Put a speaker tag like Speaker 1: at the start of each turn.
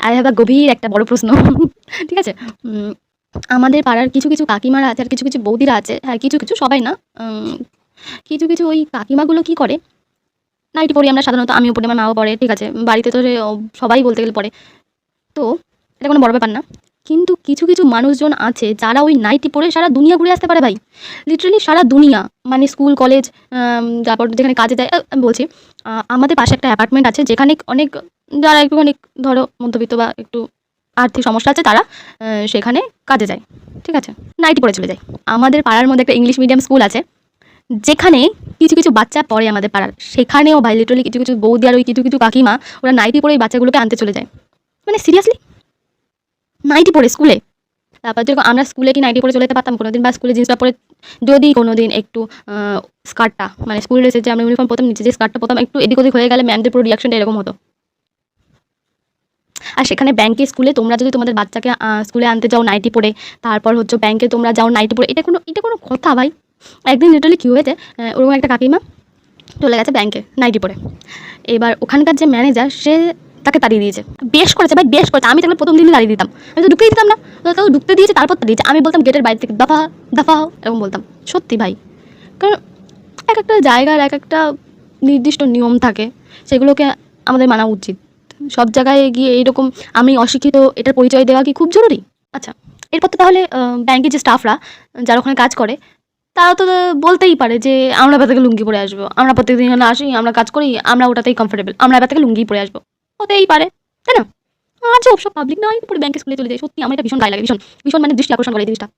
Speaker 1: I have a গভীর একটা বড় প্রশ্ন। ঠিক আছে? আমাদের পাড়ার কিছু, কিছু কাকিমারা আছে আর কিছু, কিছু বৌদিরা আছে। হ্যাঁ, কিছু, কিছু সবাই না। কিছু, কিছু ওই কাকিমাগুলো কি করে, নাইটি পড়ি আমরা সাধারণত, আমিও পড়ি, আমার মাও পড়ে। ঠিক আছে? বাড়িতে তো সবাই বলতে গেলে পড়ে। তো এটা কোনো বড় ব্যাপার না। কিন্তু কিছু, কিছু মানুষজন আছে যারা ওই নাইটি পরে সারা দুনিয়া ঘুরে আসতে পারে ভাই। লিটারেলি সারা দুনিয়া। মানে স্কুল, কলেজ, তারপর যেখানে কাজে যায়। আমি বলছি, আমাদের পাশে একটা অ্যাপার্টমেন্ট আছে যেখানে অনেক যারা একটুখানি ধরো মধ্যবিত্ত বা একটু আর্থিক সমস্যা আছে তারা সেখানে কাজে যায়। ঠিক আছে? নাইটি পরে চলে যায়। আমাদের পাড়ার মধ্যে একটা ইংলিশ মিডিয়াম স্কুল আছে যেখানে কিছু, কিছু বাচ্চা পড়ে আমাদের পাড়ার। সেখানেও ভাই লিটারেলি কিছু, কিছু বৌদি আর ওই কিছু, কিছু কাকিমা ওরা নাইটি পরে এই বাচ্চাগুলোকে আনতে চলে যায়। মানে সিরিয়াসলি? নাইটি পরে স্কুলে? তারপর যেরকম আমরা স্কুলে কি নাইটি পরে চলে যেতে পারতাম কোনোদিন, বা স্কুলে জিন্স টপ পরে যদি কোনোদিন একটু স্কার্টটা, মানে স্কুল ড্রেসে যে আমরা ইউনিফর্ম পরতাম, নিচে যে স্কার্টটা পরতাম একটু এদিক ওদিক হয়ে গেলে ম্যামদের পুরো রিয়াকশনটা এরকম হতো। আর সেখানে ব্যাংকে, স্কুলে তোমরা যদি তোমাদের বাচ্চাকে স্কুলে আনতে যাও নাইটি পরে, তারপর হচ্ছে ব্যাংকে তোমরা যাও নাইটি পরে, এটা কোনো কথা ভাই? একদিন লিটারালি কী হয়েছে, ওরকম একটা কাকিমা চলে গেছে ব্যাংকে নাইটি পরে। এবার ওখানকার যে ম্যানেজার সে তাকে তাড়িয়ে দিয়েছে। বেশ করেছে ভাই, বেশ করেছে। আমি তাহলে প্রথম দিনই তাড়িয়ে দিতাম, আমি তো ঢুকতেই দিতাম না। তাও ঢুকতে দিয়েছে, তারপর তাড়িয়েছে। আমি বলতাম গেটের বাইরে থেকে দফা দফা হও, এরকম বলতাম। সত্যি ভাই, কারণ এক একটা জায়গার এক একটা নির্দিষ্ট নিয়ম থাকে, সেগুলোকে আমাদের মানা উচিত। সব জায়গায় গিয়ে এইরকম আমি অশিক্ষিত এটার পরিচয় দেওয়া কি খুব জরুরি? আচ্ছা, এরপর তো তাহলে ব্যাংকের যে স্টাফরা যারা ওখানে কাজ করে তারা তো বলতেই পারে যে আমরা এবার থেকে লুঙ্গি পরে আসবো, আমরা প্রত্যেকদিন এখানে আসি, আমরা কাজ করি, আমরা ওটাতেই কমফোর্টেবল, আমরা এবার থেকে লুঙ্গি পরে আসবো। হতেই পারে, তাই না? আচ্ছা, সব পাবলিক নয় পুরো ব্যাংকে স্কুলে চলে যায়। সত্যি আমার এটা ভীষণ গায়ে লাগে, ভীষণ ভীষণ, মানে দৃষ্টি আকর্ষণ করে এই জিনিসটা।